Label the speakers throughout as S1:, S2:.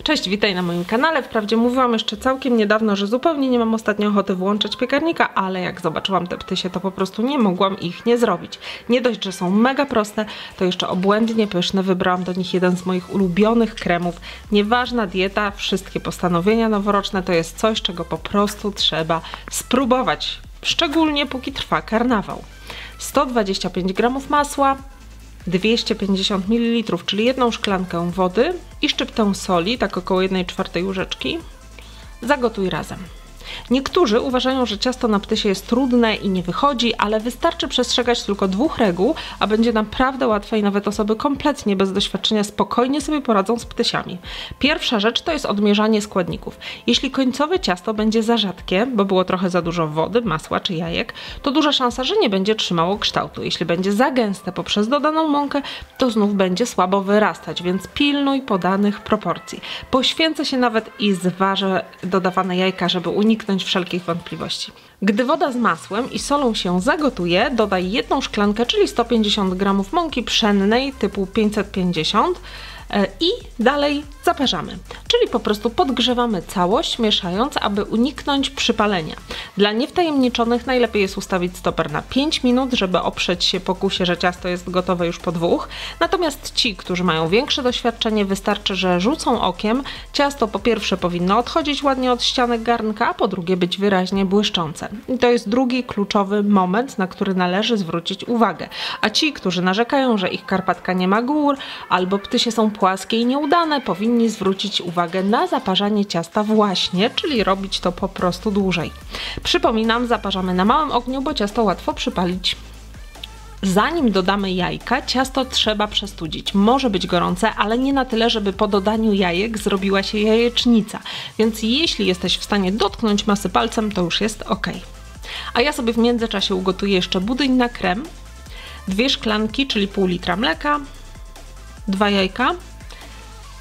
S1: Cześć, witaj na moim kanale. Wprawdzie mówiłam jeszcze całkiem niedawno, że zupełnie nie mam ostatnio ochoty włączać piekarnika, ale jak zobaczyłam te ptysie, to po prostu nie mogłam ich nie zrobić. Nie dość, że są mega proste, to jeszcze obłędnie pyszne. Wybrałam do nich jeden z moich ulubionych kremów. Nieważna dieta, wszystkie postanowienia noworoczne to jest coś, czego po prostu trzeba spróbować. Szczególnie póki trwa karnawał. 125 g masła, 250 ml, czyli jedną szklankę wody i szczyptę soli, tak około 1/4 łyżeczki. Zagotuj razem. Niektórzy uważają, że ciasto na ptysie jest trudne i nie wychodzi, ale wystarczy przestrzegać tylko 2 reguł, a będzie naprawdę łatwe i nawet osoby kompletnie bez doświadczenia spokojnie sobie poradzą z ptysiami. Pierwsza rzecz to jest odmierzanie składników. Jeśli końcowe ciasto będzie za rzadkie, bo było trochę za dużo wody, masła czy jajek, to duża szansa, że nie będzie trzymało kształtu. Jeśli będzie za gęste poprzez dodaną mąkę, to znów będzie słabo wyrastać, więc pilnuj podanych proporcji. Poświęcę się nawet i zważę dodawane jajka, żeby uniknąć wszelkich wątpliwości. Gdy woda z masłem i solą się zagotuje, dodaj jedną szklankę, czyli 150 g mąki pszennej typu 550 i dalej zaparzamy. Czyli po prostu podgrzewamy całość, mieszając, aby uniknąć przypalenia. Dla niewtajemniczonych najlepiej jest ustawić stoper na 5 minut, żeby oprzeć się pokusie, że ciasto jest gotowe już po 2. Natomiast ci, którzy mają większe doświadczenie, wystarczy, że rzucą okiem. Ciasto po pierwsze powinno odchodzić ładnie od ścianek garnka, a po drugie być wyraźnie błyszczące. I to jest drugi kluczowy moment, na który należy zwrócić uwagę. A ci, którzy narzekają, że ich Karpatka nie ma gór, albo ptysie są płaskie i nieudane, powinni zwrócić uwagę na zaparzanie ciasta właśnie, czyli robić to po prostu dłużej. Przypominam, zaparzamy na małym ogniu, bo ciasto łatwo przypalić. Zanim dodamy jajka, ciasto trzeba przestudzić. Może być gorące, ale nie na tyle, żeby po dodaniu jajek zrobiła się jajecznica. Więc jeśli jesteś w stanie dotknąć masy palcem, to już jest ok. A ja sobie w międzyczasie ugotuję jeszcze budyń na krem. 2 szklanki, czyli pół litra mleka, 2 jajka,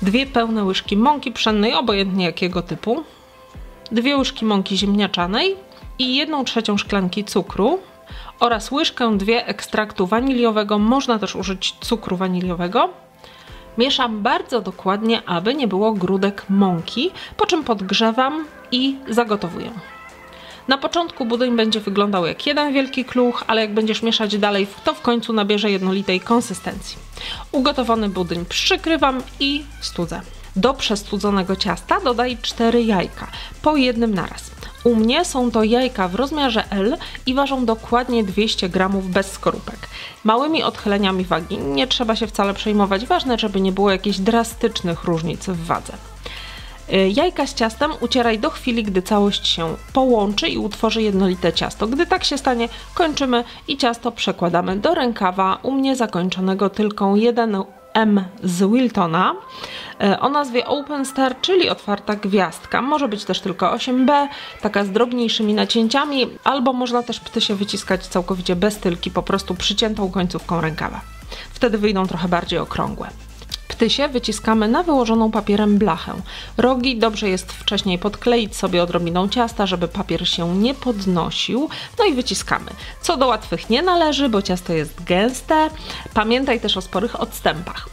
S1: 2 pełne łyżki mąki pszennej, obojętnie jakiego typu, 2 łyżki mąki ziemniaczanej i 1/3 szklanki cukru oraz łyżkę 2 ekstraktu waniliowego, można też użyć cukru waniliowego. Mieszam bardzo dokładnie, aby nie było grudek mąki, po czym podgrzewam i zagotowuję. Na początku budyń będzie wyglądał jak jeden wielki kluch, ale jak będziesz mieszać dalej, to w końcu nabierze jednolitej konsystencji. Ugotowany budyń przykrywam i studzę. Do przestudzonego ciasta dodaj 4 jajka, po jednym naraz. U mnie są to jajka w rozmiarze L i ważą dokładnie 200 g bez skorupek. Małymi odchyleniami wagi, nie trzeba się wcale przejmować, ważne, żeby nie było jakichś drastycznych różnic w wadze. Jajka z ciastem ucieraj do chwili, gdy całość się połączy i utworzy jednolite ciasto. Gdy tak się stanie, kończymy i ciasto przekładamy do rękawa, u mnie zakończonego tylką 1M z Wiltona o nazwie Open Star, czyli otwarta gwiazdka. Może być też tylko 8B, taka z drobniejszymi nacięciami, albo można też ptysie wyciskać całkowicie bez tylki, po prostu przyciętą końcówką rękawa. Wtedy wyjdą trochę bardziej okrągłe. Ptysie wyciskamy na wyłożoną papierem blachę. Rogi dobrze jest wcześniej podkleić sobie odrobiną ciasta, żeby papier się nie podnosił. No i wyciskamy. Co do łatwych nie należy, bo ciasto jest gęste. Pamiętaj też o sporych odstępach.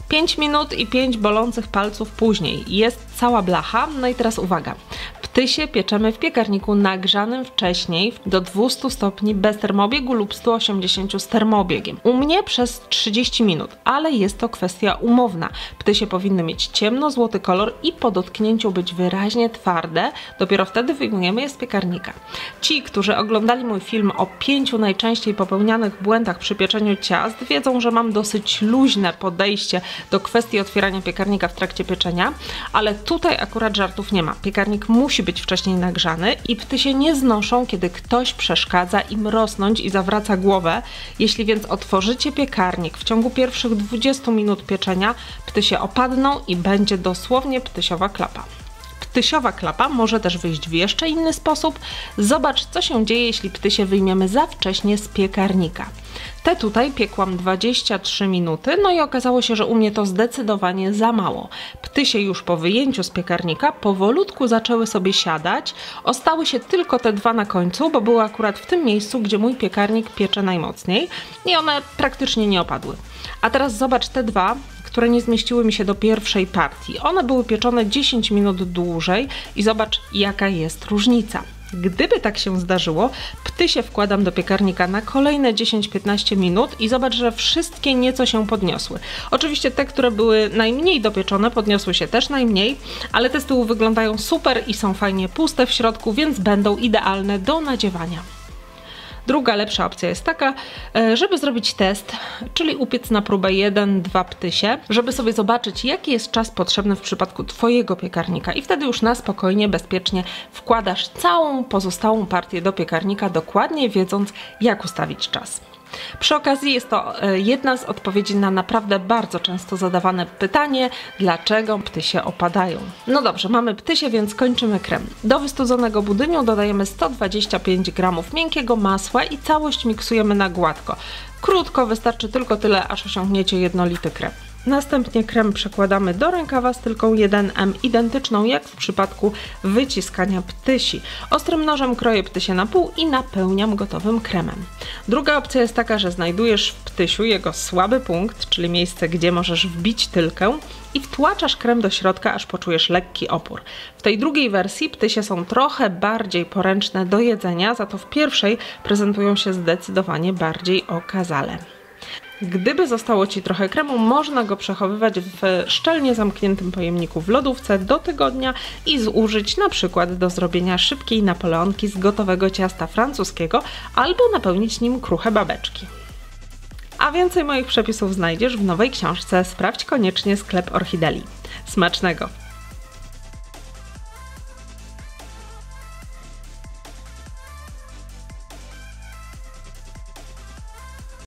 S1: 5 minut i 5 bolących palców później jest cała blacha. No i teraz uwaga. Ptysie pieczemy w piekarniku nagrzanym wcześniej do 200 stopni bez termobiegu lub 180 z termobiegiem. U mnie przez 30 minut, ale jest to kwestia umowna. Ptysie powinny mieć ciemno-złoty kolor i po dotknięciu być wyraźnie twarde. Dopiero wtedy wyjmujemy je z piekarnika. Ci, którzy oglądali mój film o 5 najczęściej popełnianych błędach przy pieczeniu ciast, wiedzą, że mam dosyć luźne podejście do kwestii otwierania piekarnika w trakcie pieczenia, ale tutaj akurat żartów nie ma. Piekarnik musi być wcześniej nagrzany i ptysie nie znoszą, kiedy ktoś przeszkadza im rosnąć i zawraca głowę. Jeśli więc otworzycie piekarnik w ciągu pierwszych 20 minut pieczenia, ptysie opadną i będzie dosłownie ptysiowa klapa. Ptysiowa klapa może też wyjść w jeszcze inny sposób. Zobacz, co się dzieje, jeśli ptysie wyjmiemy za wcześnie z piekarnika. Te tutaj piekłam 23 minuty, no i okazało się, że u mnie to zdecydowanie za mało. Ptysie już po wyjęciu z piekarnika powolutku zaczęły sobie siadać. Ostały się tylko te 2 na końcu, bo były akurat w tym miejscu, gdzie mój piekarnik piecze najmocniej i one praktycznie nie opadły. A teraz zobacz te 2, które nie zmieściły mi się do pierwszej partii. One były pieczone 10 minut dłużej i zobacz, jaka jest różnica. Gdyby tak się zdarzyło, ptysie wkładam do piekarnika na kolejne 10-15 minut i zobacz, że wszystkie nieco się podniosły. Oczywiście te, które były najmniej dopieczone, podniosły się też najmniej, ale te z tyłu wyglądają super i są fajnie puste w środku, więc będą idealne do nadziewania. Druga, lepsza opcja jest taka, żeby zrobić test, czyli upiec na próbę 1-2 ptysie, żeby sobie zobaczyć, jaki jest czas potrzebny w przypadku Twojego piekarnika i wtedy już na spokojnie, bezpiecznie wkładasz całą pozostałą partię do piekarnika, dokładnie wiedząc, jak ustawić czas. Przy okazji jest to jedna z odpowiedzi na naprawdę bardzo często zadawane pytanie, dlaczego ptysie opadają. No dobrze, mamy ptysie, więc kończymy krem. Do wystudzonego budyniu dodajemy 125 g miękkiego masła i całość miksujemy na gładko. Krótko, wystarczy tylko tyle, aż osiągniecie jednolity krem. Następnie krem przekładamy do rękawa z tylką 1M, identyczną jak w przypadku wyciskania ptysi. Ostrym nożem kroję ptysie na pół i napełniam gotowym kremem. Druga opcja jest taka, że znajdujesz w ptysiu jego słaby punkt, czyli miejsce, gdzie możesz wbić tylkę i wtłaczasz krem do środka, aż poczujesz lekki opór. W tej drugiej wersji ptysie są trochę bardziej poręczne do jedzenia, za to w pierwszej prezentują się zdecydowanie bardziej okazale. Gdyby zostało Ci trochę kremu, można go przechowywać w szczelnie zamkniętym pojemniku w lodówce do tygodnia i zużyć na przykład do zrobienia szybkiej napoleonki z gotowego ciasta francuskiego albo napełnić nim kruche babeczki. A więcej moich przepisów znajdziesz w nowej książce. Sprawdź koniecznie sklep Orchideli. Smacznego!